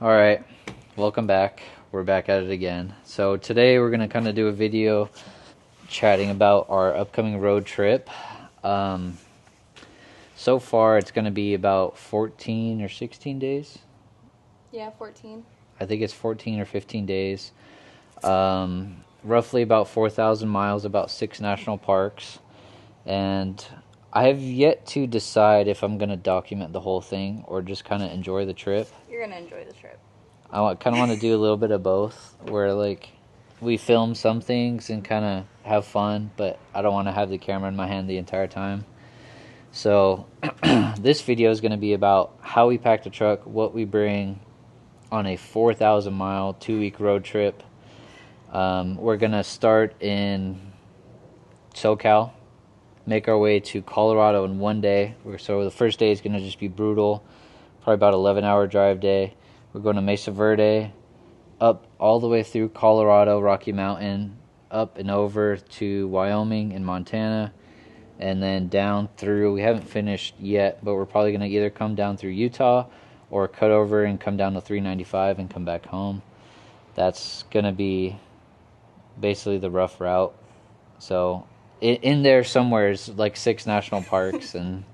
Alright, welcome back. We're back at it again. So today we're going to kind of do a video chatting about our upcoming road trip. So far it's going to be about 14 or 16 days. Yeah, 14. I think it's 14 or 15 days. Roughly about 4,000 miles, about 6 national parks. And I have yet to decide if I'm going to document the whole thing or just kind of enjoy the trip. You're going to enjoy the trip. I kind of want to do a little bit of both, where like we film some things and kind of have fun, but I don't want to have the camera in my hand the entire time. So this video is going to be about how we pack the truck, what we bring on a 4,000 mile, 2-week road trip. We're going to start in SoCal, make our way to Colorado in one day. So the first day is going to just be brutal, probably about 11-hour drive day. We're going to Mesa Verde, up all the way through Colorado, Rocky Mountain, up and over to Wyoming and Montana, and then down through, we haven't finished yet, but we're probably going to either come down through Utah or cut over and come down to 395 and come back home. That's going to be basically the rough route. So in there somewhere is like 6 national parks and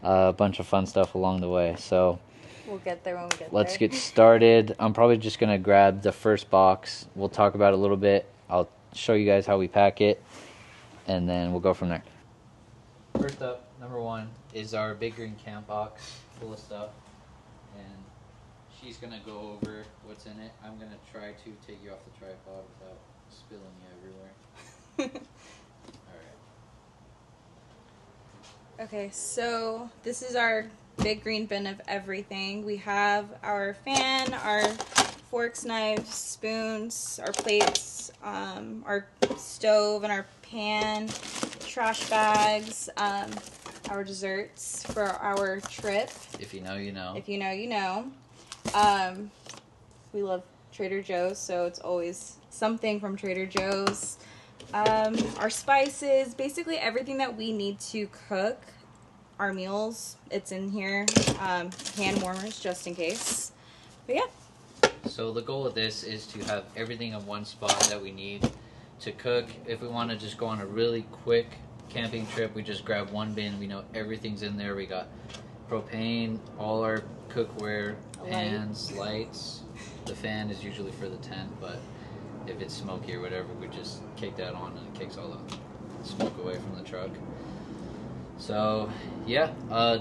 a bunch of fun stuff along the way. So we'll get there when we get there. Let's get started. I'm probably just going to grab the first box. We'll talk about it a little bit. I'll show you guys how we pack it, and then we'll go from there. First up, number 1, is our big green camp box full of stuff. And she's going to go over what's in it. I'm going to try to take you off the tripod without spilling you everywhere. Alright. Okay, so this is our big green bin of everything. We have our fan, our forks, knives, spoons, our plates, our stove and our pan, trash bags, our desserts for our trip. If you know, you know. If you know, you know. We love Trader Joe's, so it's always something from Trader Joe's. Our spices, basically everything that we need to cook our meals, it's in here. Hand warmers just in case. But yeah. So the goal of this is to have everything in one spot that we need to cook. If we want to just go on a really quick camping trip, we just grab one bin. We know everything's in there. We got propane, all our cookware, pans, lights. The fan is usually for the tent, but if it's smoky or whatever, we just kick that on and it kicks all the smoke away from the truck. So yeah,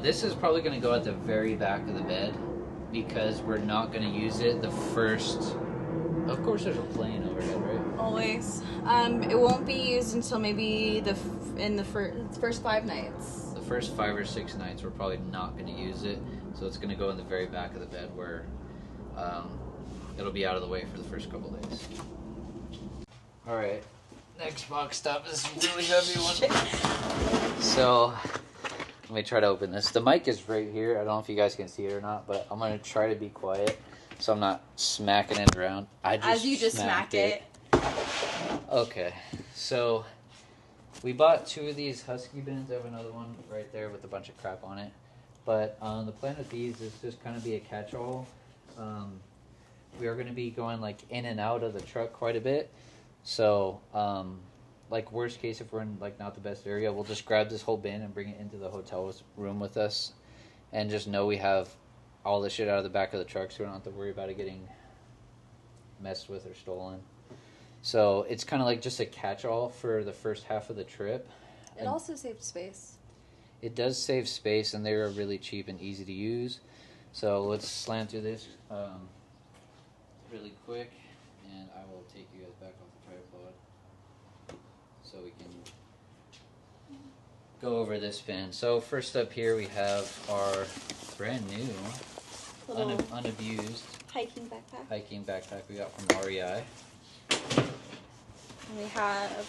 this is probably going to go at the very back of the bed because we're not going to use it the first. Of course there's a plane overhead, right? Always. It won't be used until maybe in the first 5 nights. The first 5 or 6 nights we're probably not going to use it, so it's going to go in the very back of the bed where it'll be out of the way for the first couple days. Alright, next box stuff is a really heavy one. So, let me try to open this. The mic is right here. I don't know if you guys can see it or not, but I'm going to try to be quiet so I'm not smacking it around. As you just smacked it. Okay, so we bought 2 of these Husky bins. I have another one right there with a bunch of crap on it. But the plan with these is just kind of be a catch-all. We are going to be going like in and out of the truck quite a bit. So, like worst case, if we're in like not the best area, we'll just grab this whole bin and bring it into the hotel room with us, and just know we have all the shit out of the back of the truck, so we don't have to worry about it getting messed with or stolen. So it's kind of like just a catch-all for the first half of the trip. It also saves space. It does save space, and they're really cheap and easy to use. So let's slam through this really quick, and I will take you guys back off the tripod so we can go over this bin. So first up here we have our brand new, unabused hiking backpack we got from REI. And we have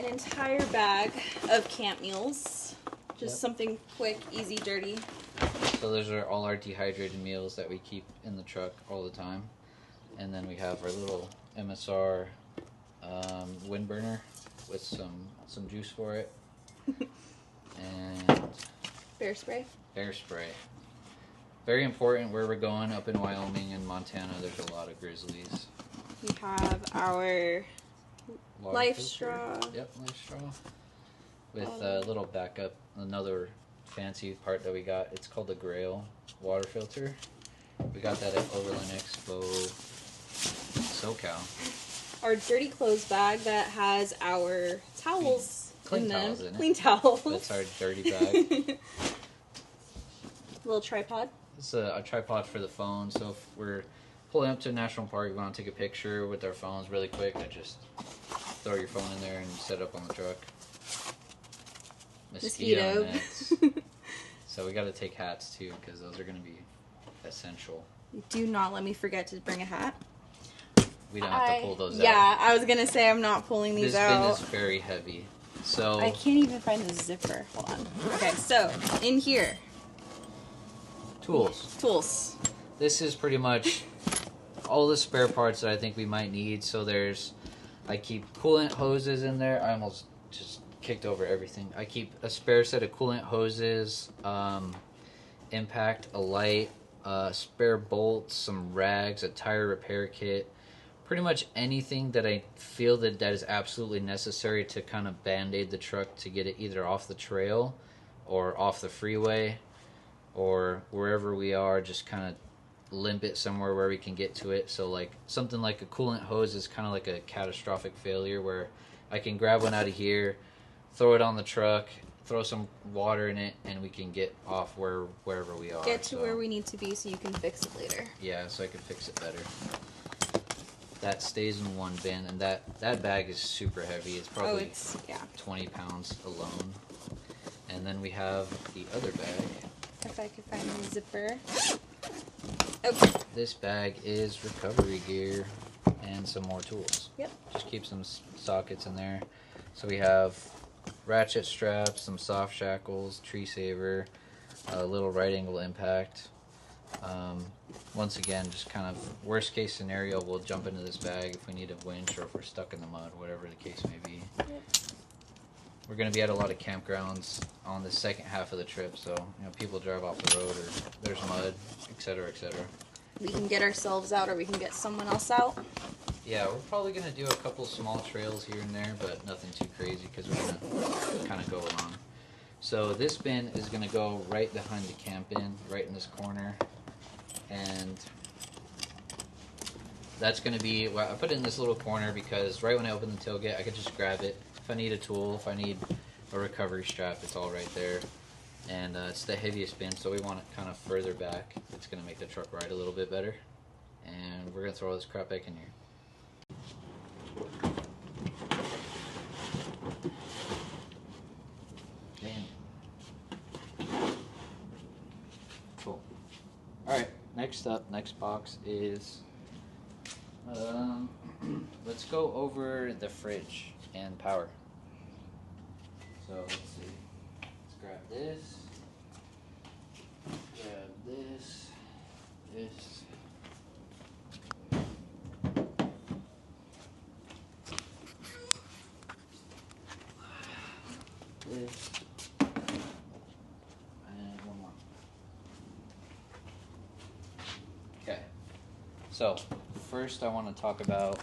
an entire bag of camp meals. Just something quick, easy, dirty. So those are all our dehydrated meals that we keep in the truck all the time. And then we have our little MSR wind burner with some juice for it. And Bear spray. Bear spray. very important where we're going up in Wyoming and Montana. There's a lot of grizzlies. We have our Water life filter. straw. Yep, life straw. With a little backup, another fancy part that we got. It's called the Grail water filter. We got that at Overland Expo, SoCal. Our dirty clothes bag that has our towels Clean in them. towels in it. Clean towels. That's our dirty bag. Little tripod. It's a tripod for the phone, so if we're pulling up to a national park, we want to take a picture with our phones really quick, and just throw your phone in there and set up on the truck. Mosquito nets. So we got to take hats too, because those are going to be essential. Do not let me forget to bring a hat. We don't have to pull those out. Yeah, I was going to say I'm not pulling these out. This bin is very heavy. So I can't even find the zipper. Hold on. Okay, so in here. Tools. This is pretty much all the spare parts that I think we might need. So I keep coolant hoses in there. I almost just kicked over everything. I keep a spare set of coolant hoses, impact, a light, spare bolts, some rags, a tire repair kit. Pretty much anything that I feel that is absolutely necessary to kind of band-aid the truck to get it either off the trail or off the freeway or wherever we are, just kind of limp it somewhere where we can get to it. So like something like a coolant hose is kind of like a catastrophic failure where I can grab one out of here, throw it on the truck, throw some water in it, and we can get off wherever we are. Get to where we need to be so you can fix it later. Yeah, so I can fix it better. That stays in one bin, and that bag is super heavy. It's probably 20 pounds alone. And then we have the other bag. If I could find the zipper. Okay. This bag is recovery gear and some more tools. Yep. Just keep some sockets in there. So we have ratchet straps, some soft shackles, tree saver, a little right angle impact. Once again, just kind of worst case scenario, we'll jump into this bag if we need a winch or if we're stuck in the mud, whatever the case may be. Yep. We're going to be at a lot of campgrounds on the second half of the trip, so people drive off the road or there's mud, etc., etc. We can get ourselves out or we can get someone else out. Yeah, we're probably going to do a couple small trails here and there, but nothing too crazy because we're going to kind of go along. So this bin is going to go right behind the camp bin, right in this corner. And that's going to be, well, I put it in this little corner because right when I open the tailgate, I could just grab it. If I need a tool, if I need a recovery strap, it's all right there. And it's the heaviest bin, so we want it kind of further back. It's going to make the truck ride a little bit better. And we're going to throw all this crap back in here. Cool. Alright, next box is, let's go over the fridge and power. So let's see, let's grab this, this, and one more. Okay, so first I want to talk about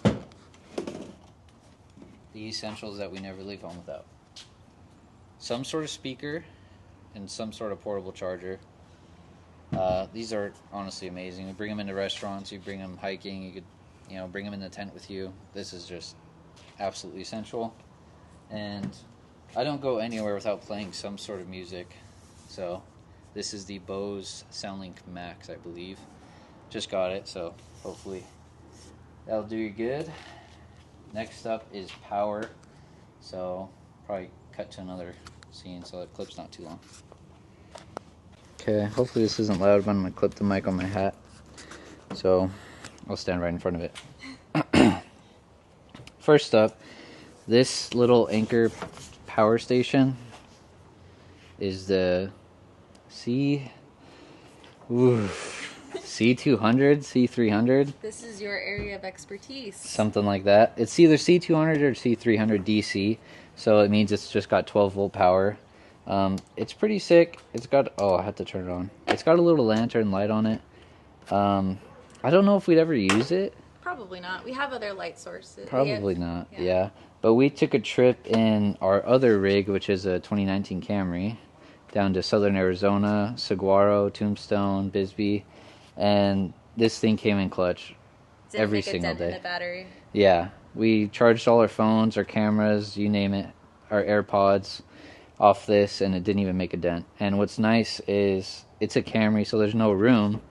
the essentials that we never leave home without. Some sort of speaker and some sort of portable charger. These are honestly amazing. You bring them into restaurants, you bring them hiking, you could bring them in the tent with you. This is just absolutely essential. And I don't go anywhere without playing some sort of music. So this is the Bose SoundLink Max, I believe. Just got it, so hopefully that'll do you good. Next up is power. So probably cut to another scene so the clip's not too long. Okay, hopefully this isn't loud, but I'm going to clip the mic on my hat. So I'll stand right in front of it. First up, this little Anchor power station is the C200, C300. This is your area of expertise. Something like that. It's either C200 or C300 DC, so it means it's just got 12 volt power. It's pretty sick. It's got, oh, I had to turn it on. It's got a little lantern light on it. I don't know if we'd ever use it. Probably not. We have other light sources. Probably not, yeah. But we took a trip in our other rig, which is a 2019 Camry, down to southern Arizona, Saguaro, Tombstone, Bisbee, and this thing came in clutch every single day. In the battery. Yeah, we charged all our phones, our cameras, you name it, our AirPods off this, and it didn't even make a dent. And what's nice is it's a Camry, so there's no room.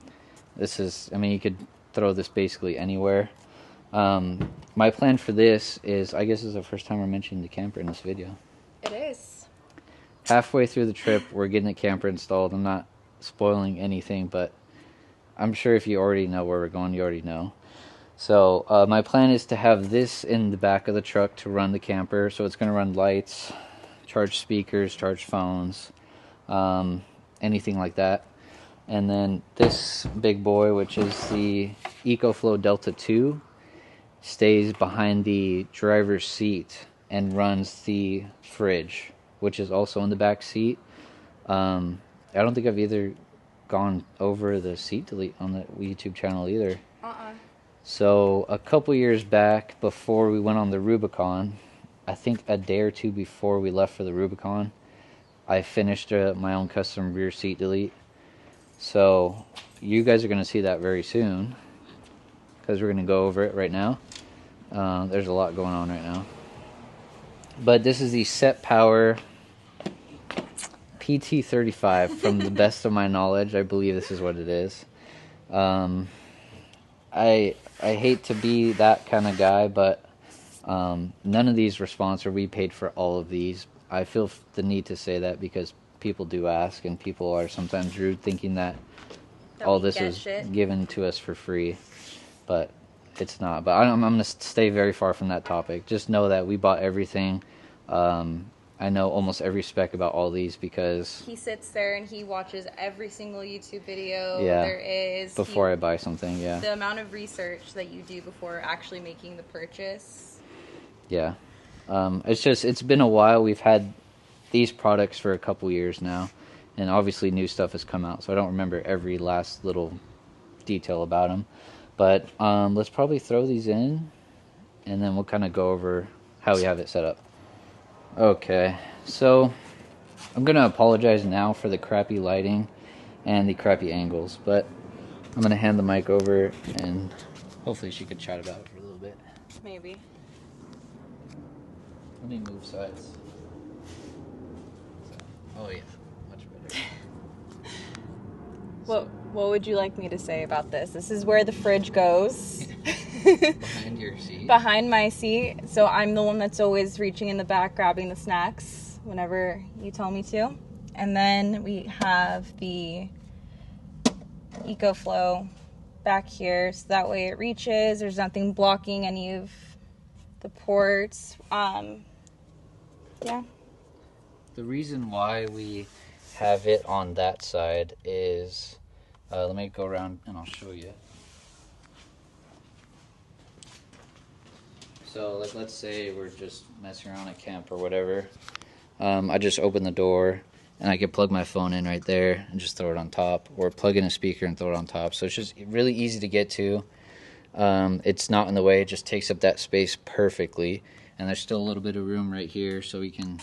This is, I mean, you could throw this basically anywhere. My plan for this is, I guess this is the first time we're mentioning the camper in this video. It is. Halfway through the trip, we're getting the camper installed. I'm not spoiling anything, but I'm sure if you already know where we're going, you already know. So my plan is to have this in the back of the truck to run the camper. So it's going to run lights, charge speakers, charge phones, anything like that. And then this big boy, which is the EcoFlow Delta 2, stays behind the driver's seat and runs the fridge, which is also in the back seat. I don't think I've either gone over the seat delete on the YouTube channel either. So a couple years back, before we went on the Rubicon, I think a day or two before we left for the Rubicon, I finished my own custom rear seat delete. So you guys are going to see that very soon, because we're going to go over it right now. There's a lot going on right now. But this is the Set Power PT35 from the best of my knowledge. I believe this is what it is. I hate to be that kind of guy, but none of these were sponsored. We paid for all of these. I feel the need to say that because people do ask, and people are sometimes rude, thinking that all this is given to us for free, but it's not. But I'm going to stay very far from that topic. Just know that we bought everything. I know almost every spec about all these because he sits there and he watches every single YouTube video there is before I buy something. Yeah, the amount of research that you do before actually making the purchase. Yeah, it's been a while. We've had these products for a couple years now, and obviously new stuff has come out, so I don't remember every last little detail about them. But let's probably throw these in, and then we'll kind of go over how we have it set up. Okay, so I'm going to apologize now for the crappy lighting and the crappy angles, but I'm going to hand the mic over, and hopefully she could chat about it for a little bit. Maybe. Let me move sides. Oh yeah, much better. What would you like me to say about this? This is where the fridge goes. Behind your seat? Behind my seat. So I'm the one that's always reaching in the back, grabbing the snacks whenever you tell me to. And then we have the EcoFlow back here, so that way it reaches. There's nothing blocking any of the ports. Yeah. The reason why we have it on that side is, let me go around and I'll show you. So, like, let's say we're just messing around at camp or whatever. I just open the door and I can plug my phone in right there and just throw it on top, or plug in a speaker and throw it on top. So it's just really easy to get to. It's not in the way. It just takes up that space perfectly. And there's still a little bit of room right here, so we can,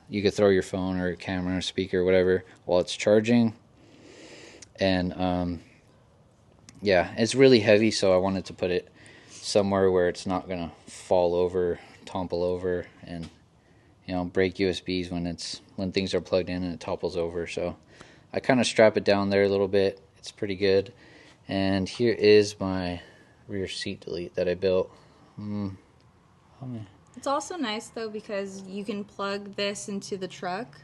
you could throw your phone or a camera or a speaker or whatever while it's charging. And yeah, it's really heavy, so I wanted to put it somewhere where it's not gonna fall over, topple over, and break USBs when things are plugged in and it topples over. So I kind of strap it down there a little bit. It's pretty good. And here is my rear seat delete that I built. It's also nice though because you can plug this into the truck.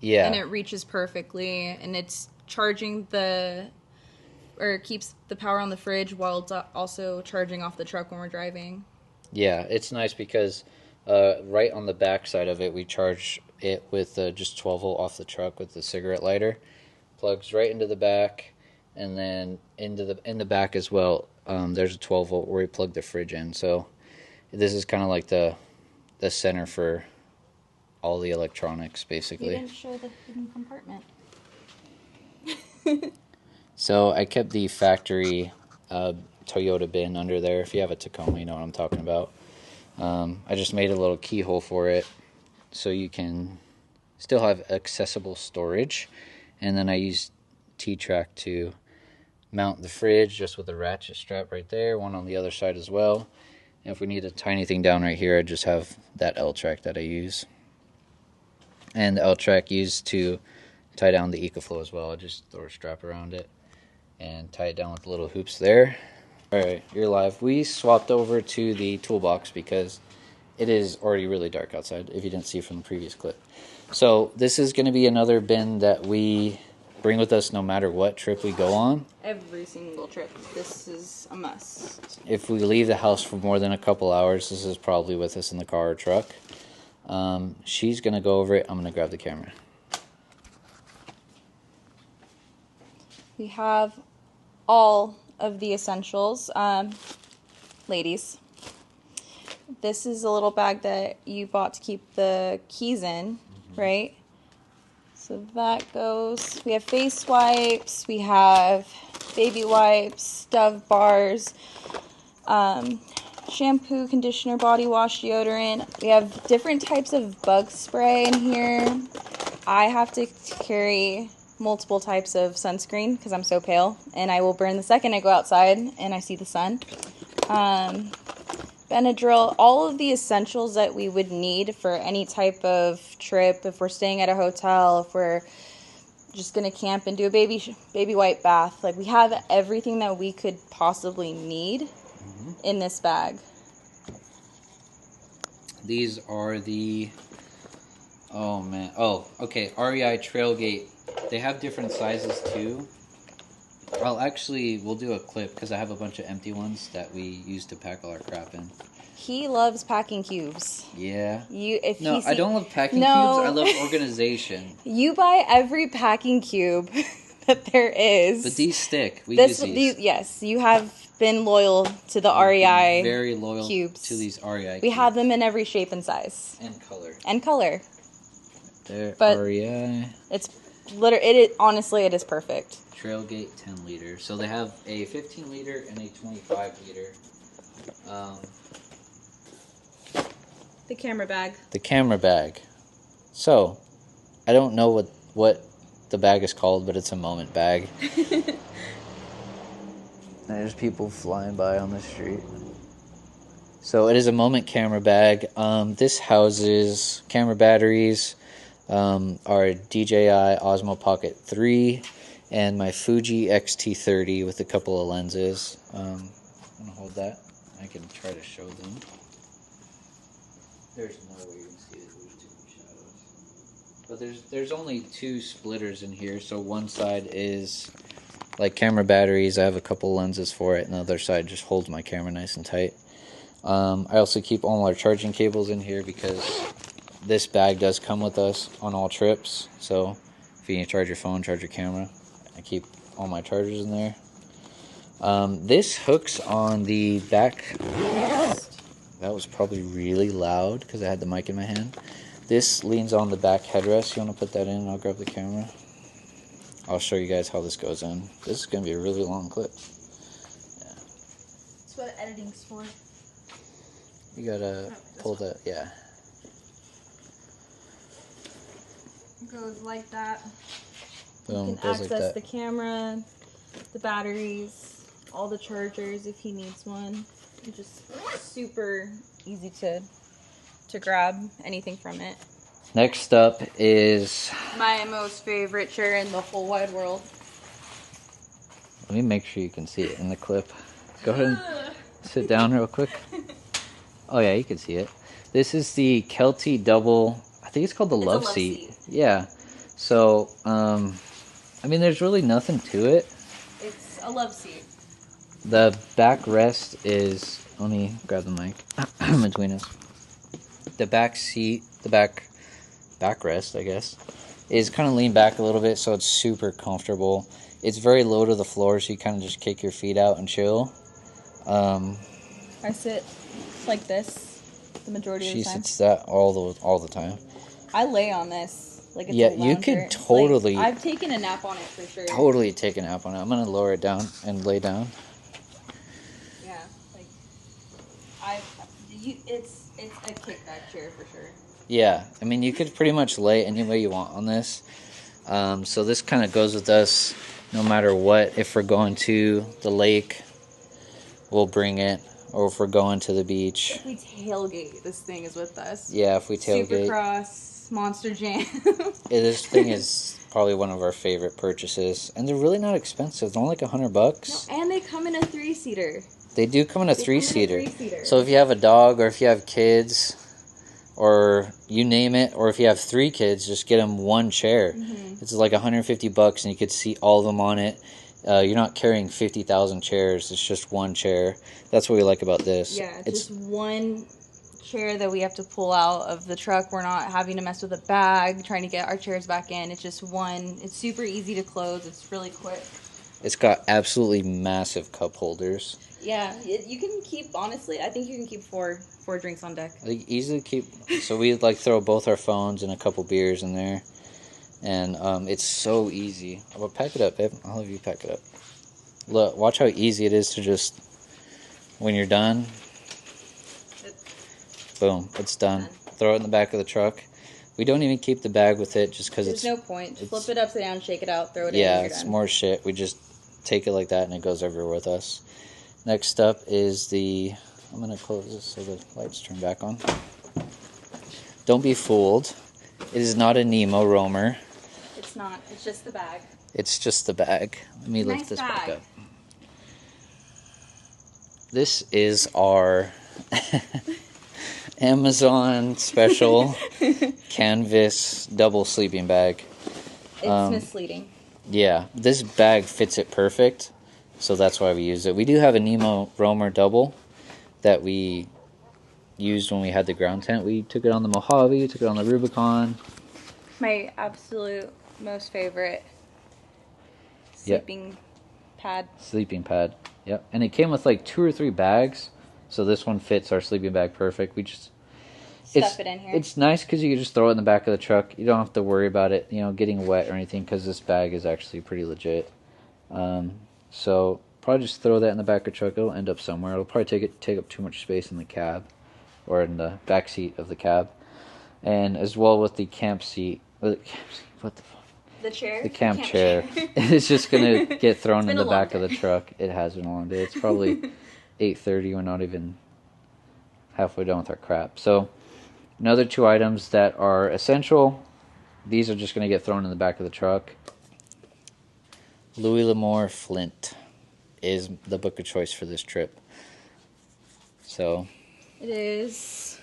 Yeah. And it reaches perfectly, and it's charging it keeps the power on the fridge while it's also charging off the truck when we're driving. Yeah, it's nice because right on the back side of it, we charge it with just 12 volt off the truck with the cigarette lighter. Plugs right into the back, and then in the back as well. There's a 12 volt where we plug the fridge in. So this is kind of like the center for all the electronics, basically. You didn't show the hidden compartment. So I kept the factory Toyota bin under there. If you have a Tacoma, you know what I'm talking about. I just made a little keyhole for it so you can still have accessible storage. And then I used T-Track to mount the fridge just with a ratchet strap right there, one on the other side as well. And if we need to tie anything down right here, I just have that L-track that I use. And the L-track used to tie down the EcoFlow as well. I just throw a strap around it and tie it down with the little hoops there. Alright, you're live. We swapped over to the toolbox because it is already really dark outside, if you didn't see from the previous clip. So this is going to be another bin that we bring with us no matter what trip we go on. Every single trip. This is a must. If we leave the house for more than a couple hours, this is probably with us in the car or truck. She's going to go over it. I'm going to grab the camera. We have all of the essentials. Ladies, this is a little bag that you bought to keep the keys in, right? So that goes. We have face wipes. We have baby wipes, Dove bars, shampoo, conditioner, body wash, deodorant. We have different types of bug spray in here. I have to carry multiple types of sunscreen because I'm so pale, and I will burn the second I go outside and I see the sun. Benadryl, all of the essentials that we would need for any type of trip. If we're staying at a hotel, if we're just gonna camp and do a baby wipe bath, like we have everything that we could possibly need in this bag. These are the okay, REI Trailgate. They have different sizes too. We'll do a clip because I have a bunch of empty ones that we use to pack all our crap in. He loves packing cubes. Yeah. I don't love packing cubes. I love organization. You buy every packing cube that there is. But these stick. We use these. Yes, you have been loyal to the REI. Very loyal cubes. to these REI. We have them in every shape and size. And color. There, but REI. Honestly, it is perfect. Trailgate 10 liter. So they have a 15 liter and a 25 liter. The camera bag. The camera bag. So, I don't know what the bag is called, but it's a moment bag. There's people flying by on the street. So it is a moment camera bag. This houses camera batteries, our DJI Osmo Pocket 3, and my Fuji X-T30 with a couple of lenses. I'm going to hold that. I can try to show them. There's no way you can see it. There's too many shadows. But there's only two splitters in here. So one side is like camera batteries. I have a couple lenses for it. And the other side just holds my camera nice and tight. I also keep all our charging cables in here because this bag does come with us on all trips. So if you need to charge your phone, charge your camera, I keep all my chargers in there. This hooks on the back. That was probably really loud because I had the mic in my hand. This leans on the back headrest. You want to put that in? I'll grab the camera. I'll show you guys how this goes in. This is going to be a really long clip. Yeah. That's what editing's for. You gotta pull that, yeah. It goes like that. Boom, you can goes access like that. The camera, the batteries, all the chargers if he needs one. It's just super easy to grab anything from it. Next up is my most favorite chair in the whole wide world. Let me make sure you can see it in the clip. Go ahead and sit down real quick. Oh yeah, you can see it. This is the Kelty Double. I think it's called the Love Seat. Yeah. So, I mean, there's really nothing to it. It's a love seat. The backrest is. Let me grab the mic between us. The back seat, the backrest, I guess, is kind of leaned back a little bit, so it's super comfortable. It's very low to the floor, so you kind of just kick your feet out and chill. I sit like this the majority of the time. She sits that all the time. I lay on this Like it's Yeah, a you lounger. could totally, Like, I've taken a nap on it for sure. totally take a nap on it. I'm gonna lower it down and lay down. Yeah, like it's a kickback chair for sure. Yeah, I mean, you could pretty much lay any way you want on this. So this kind of goes with us no matter what. If we're going to the lake, we'll bring it. Or if we're going to the beach. If we tailgate, this thing is with us. Yeah, if we tailgate. Supercross, Monster Jam. This thing is probably one of our favorite purchases. And they're really not expensive. They're only like $100. No, and they come in a 3-seater. They do come in a three-seater. So if you have a dog or if you have kids or you name it, or if you have 3 kids, just get them one chair. Mm-hmm. It's like $150 and you could see all of them on it. You're not carrying 50,000 chairs. It's just one chair. That's what we like about this. Yeah, it's just one chair that we have to pull out of the truck. We're not having to mess with a bag, trying to get our chairs back in. It's just one. It's super easy to close. It's really quick. It's got absolutely massive cup holders. Yeah, you can keep, honestly, I think you can keep four drinks on deck. Like easily keep. So we like throw both our phones and a couple beers in there. And it's so easy. Well, pack it up, babe. I'll have you pack it up. Look, watch how easy it is to just, when you're done, boom, it's done. Throw it in the back of the truck. We don't even keep the bag with it just because There's no point. Flip it upside down, shake it out, throw it in. Yeah, you're it's done. more shit. We just take it like that and it goes everywhere with us. Next up is the, I'm going to close this so the lights turn back on. Don't be fooled. It is not a Nemo roamer. It's not. It's just the bag. It's just the bag. Let me lift this back up. This is our Amazon special canvas double sleeping bag. It's misleading. Yeah, this bag fits it perfect, so that's why we use it. We do have a Nemo roamer double that we used when we had the ground tent. We took it on the Mojave, took it on the Rubicon. My absolute most favorite sleeping pad. Sleeping pad. Yep. And it came with like 2 or 3 bags, so this one fits our sleeping bag perfect. We just stuff it in here. It's nice because you can just throw it in the back of the truck. You don't have to worry about it, getting wet or anything because this bag is actually pretty legit. So probably just throw that in the back of the truck. It'll end up somewhere. It'll probably take up too much space in the cab or in the back seat of the cab, and as well with the camp seat. What the fuck? The chair? The camp chair. It's just going to get thrown in the back of the day. truck. It has been a long day. It's probably 8:30. We're not even halfway done with our crap. So, another 2 items that are essential. These are just going to get thrown in the back of the truck. Louis L'Amour Flint is the book of choice for this trip. So. It is.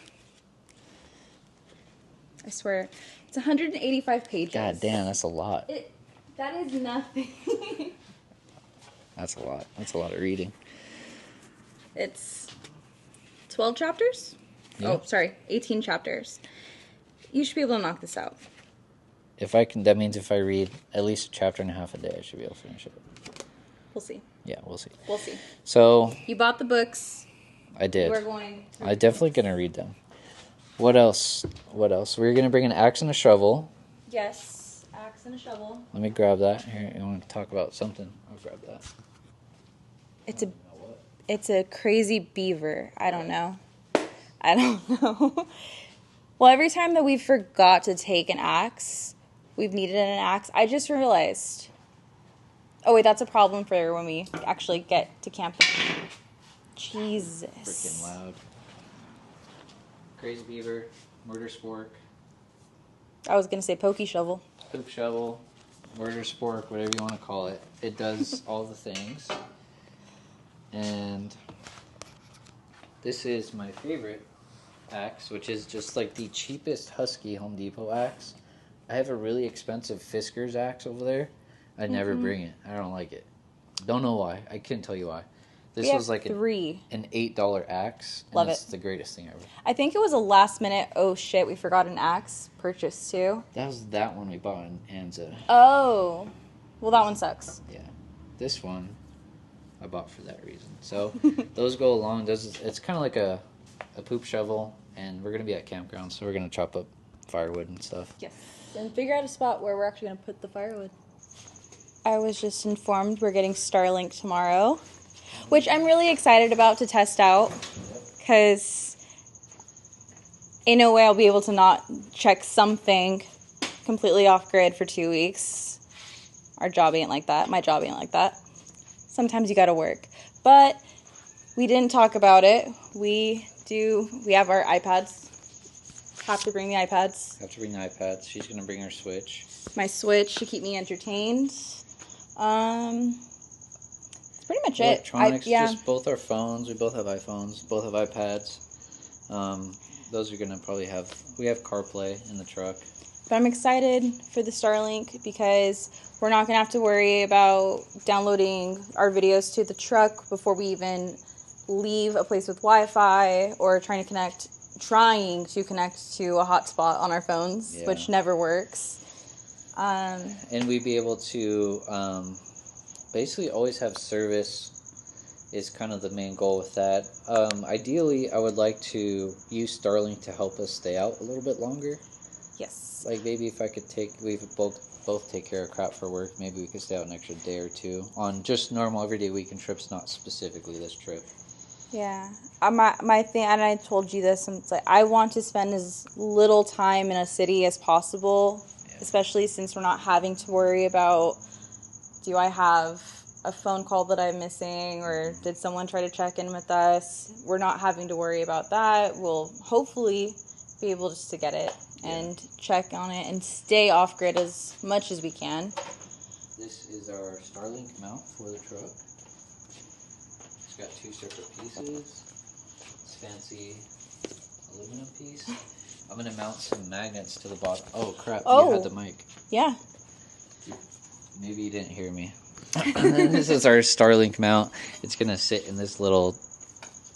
I swear. It's 185 pages. God damn, that's a lot. That is nothing. That's a lot. That's a lot of reading. It's 12 chapters? Yeah. Oh, sorry. 18 chapters. You should be able to knock this out. If I can, that means if I read at least a chapter and a half a day, I should be able to finish it. We'll see. Yeah, we'll see. We'll see. So. You bought the books. I did. We're going. I'm definitely going to read them. What else? We're going to bring an axe and a shovel. Yes. Axe and a shovel. Let me grab that. Here, you want to talk about something? I'll grab that. It's a crazy beaver. I don't know. Well, every time that we forgot to take an axe, we've needed an axe. I just realized. Oh, wait, that's a problem for when we actually get to camp. Jesus. Freaking loud. Crazy beaver, murder spork. I was going to say pokey shovel. Poop shovel, murder spork, whatever you want to call it. It does all the things. And this is my favorite axe, which is just like the cheapest Husky Home Depot axe. I have a really expensive Fiskars axe over there. I never bring it. I don't like it. Don't know why. I couldn't tell you why. This was like an $8 axe. And Love it's it. the greatest thing ever. I think it was a last minute, oh shit, we forgot an axe purchase too. That was that one we bought in Anza. Oh. Well, that one sucks. Yeah. This one I bought for that reason. So those go along. It's kind of like a poop shovel, and we're going to be at campground, so we're going to chop up firewood and stuff. Yes. And figure out a spot where we're actually going to put the firewood. I was just informed we're getting Starlink tomorrow, which I'm really excited about to test out, because in no way I'll be able to not check something completely off grid for 2 weeks. Our job ain't like that. My job ain't like that. Sometimes you gotta work. But we didn't talk about it. We have our iPads. Have to bring the iPads. Have to bring the iPads. She's gonna bring her Switch. My Switch to keep me entertained. That's pretty much Electronics, it. just both our phones. We both have iPhones. Both have iPads. Those are gonna probably have. We have CarPlay in the truck. But I'm excited for the Starlink because we're not gonna have to worry about downloading our videos to the truck before we even leave a place with Wi-Fi, or trying to connect to a hotspot on our phones, which never works. And we'd be able to basically always have service is kind of the main goal with that. Ideally, I would like to use Starlink to help us stay out a little bit longer. Yes. Like maybe if I could we both take care of crap for work, maybe we could stay out an extra day or two on just normal everyday weekend trips, not specifically this trip. Yeah. My thing, and I told you this, it's like I want to spend as little time in a city as possible, especially since we're not having to worry about, do I have a phone call that I'm missing, or did someone try to check in with us? We're not having to worry about that. We'll hopefully be able just to get it and check on it and stay off grid as much as we can. This is our Starlink mount for the truck. It's got 2 separate pieces. It's fancy aluminum piece. I'm gonna mount some magnets to the bottom. Oh crap! You had the mic. Yeah. Maybe you didn't hear me. This is our Starlink mount. It's gonna sit in this little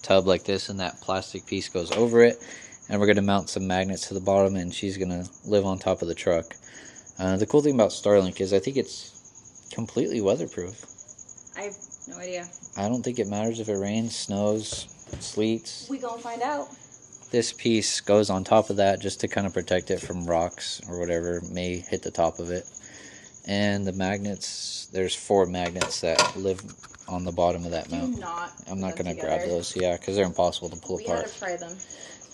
tub like this, and that plastic piece goes over it. And we're gonna mount some magnets to the bottom, and she's gonna live on top of the truck. The cool thing about Starlink is I think it's completely weatherproof. I have no idea. I don't think it matters if it rains, snows, sleets. We gonna find out. This piece goes on top of that just to kind of protect it from rocks or whatever may hit the top of it. And the magnets, there's 4 magnets that live on the bottom of that mount. I'm not gonna grab those, because they're impossible to pull apart. We had to try them.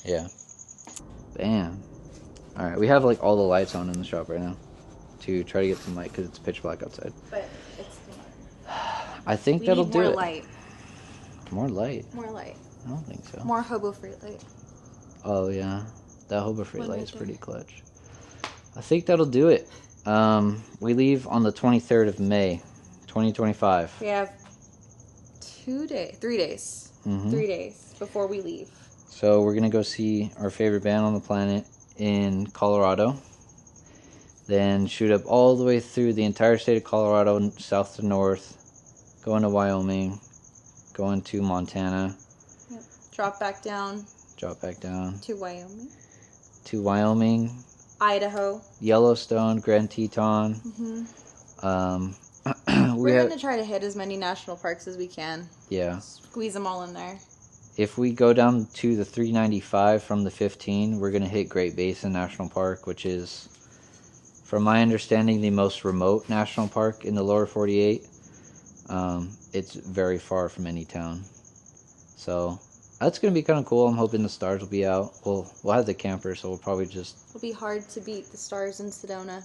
Yeah. Bam. Alright, we have like all the lights on in the shop right now to try to get some light because it's pitch black outside. But it's I think that'll do it. More light. More light? More light. I don't think so. More hobo free light. Oh yeah, that Hobo Free light is pretty clutch. I think that'll do it. We leave on the 23rd of May, 2025. We have 3 days. Mm-hmm. 3 days before we leave. So we're gonna go see our favorite band on the planet in Colorado. Then shoot up all the way through the entire state of Colorado, south to north, going to Wyoming, going to Montana. Yep. Drop back down to Wyoming, Idaho, Yellowstone, Grand Teton. Mm-hmm. We're going to try to hit as many national parks as we can. Yeah. Squeeze them all in there. If we go down to the 395 from the 15, we're going to hit Great Basin National Park, which is, from my understanding, the most remote national park in the lower 48. It's very far from any town. So that's going to be kind of cool. I'm hoping the stars will be out. We'll have the camper, so we'll probably just... It'll be hard to beat the stars in Sedona.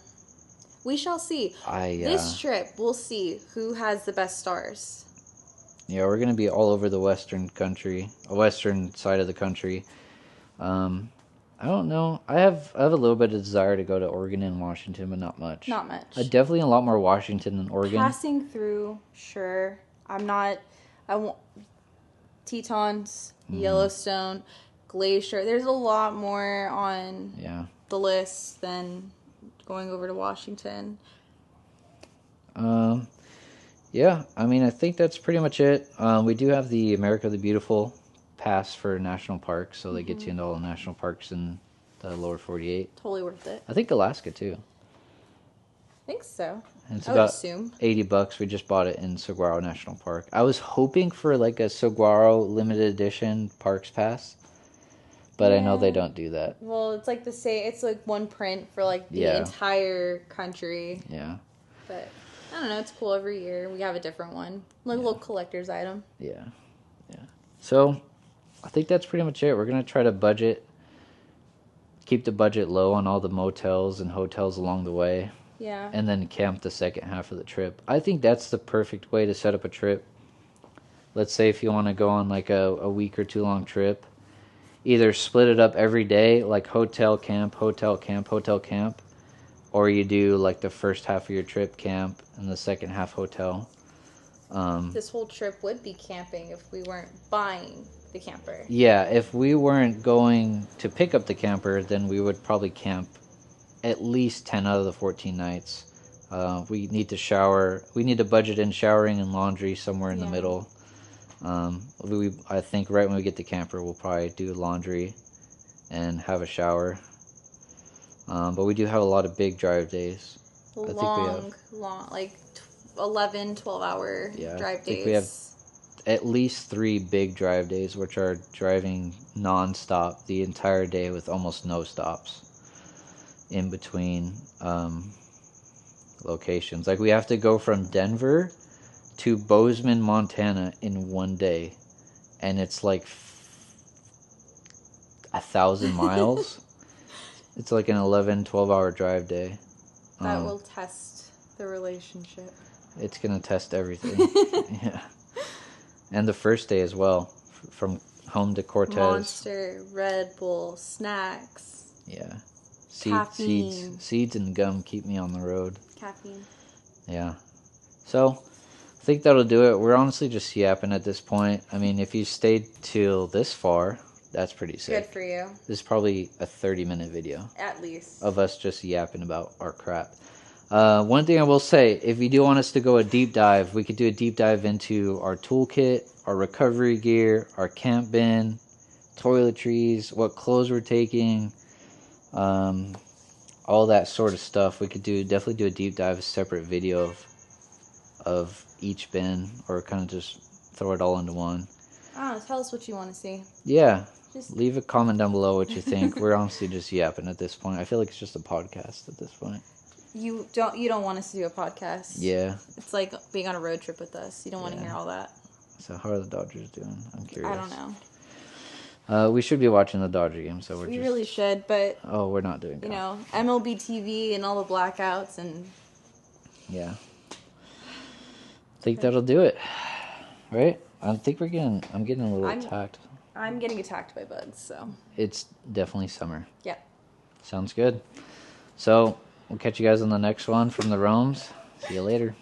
We shall see. This trip, we'll see who has the best stars. Yeah, we're going to be all over the western side of the country. I don't know. I have a little bit of desire to go to Oregon and Washington, but not much. Not much. Definitely a lot more Washington than Oregon. Passing through, sure. I want Tetons, Yellowstone, Glacier. There's a lot more on the list than going over to Washington. Yeah, I mean, I think that's pretty much it. We do have the America the Beautiful pass for national parks, so they get you into all the national parks in the lower 48. Totally worth it. I think Alaska, too. I think so. And it's I would assume. $80. We just bought it in Saguaro National Park. I was hoping for like a Saguaro limited edition parks pass, but I know they Yeah. don't do that. Well, it's like the same. It's like one print for like the Yeah. entire country. Yeah. But I don't know. It's cool. Every year we have a different one, like a little collector's item. Yeah. Yeah. So I think that's pretty much it. We're gonna try to keep the budget low on all the motels and hotels along the way, Yeah. and then camp the second half of the trip. I think that's the perfect way to set up a trip. Let's say if you want to go on like a week or 2 long trip, either split it up every day, like hotel, camp, hotel, camp, hotel, camp, or you do like the first half of your trip camp and the second half hotel. This whole trip would be camping if we weren't buying the camper. Yeah, if we weren't going to pick up the camper, then we would probably camp at least 10 out of the 14 nights. We need to shower. We need to budget in showering and laundry somewhere in the middle. I think right when we get the camper, we'll probably do laundry and have a shower. But we do have a lot of big drive days. Long, like 11, 12-hour drive days. I think we have at least 3 big drive days, which are driving non-stop the entire day with almost no stops in between locations. Like we have to go from Denver to Bozeman, Montana in one day, and it's like 1,000 miles. It's like an 11, 12-hour drive day. That will test the relationship. It's gonna test everything. Yeah. And the first day as well, from home to Cortez. Monster, Red Bull, snacks. Yeah. Caffeine. Seeds and gum keep me on the road. Caffeine. Yeah. So, I think that'll do it. We're honestly just yapping at this point. I mean, if you stayed till this far, that's pretty sick. Good for you. This is probably a 30-minute video. At least. Of us just yapping about our crap. One thing I will say, if you do want us to go a deep dive, we could do a deep dive into our toolkit, our recovery gear, our camp bin, toiletries, what clothes we're taking, all that sort of stuff. We could definitely do a deep dive, a separate video of each bin, or kind of just throw it all into one. I don't know, tell us what you want to see. Yeah. Leave a comment down below what you think. We're honestly just yapping at this point. I feel like it's just a podcast at this point. You don't want us to do a podcast. Yeah. It's like being on a road trip with us. You don't want to hear all that. So how are the Dodgers doing? I'm curious. I don't know. We should be watching the Dodger game, so we really should, but we're not doing that. You know, MLB TV and all the blackouts and yeah. I think that'll do it. Right? I think I'm getting a little attacked. I'm getting attacked by bugs, so. It's definitely summer. Yep. Sounds good. So, we'll catch you guys on the next one from the Roams. See you later.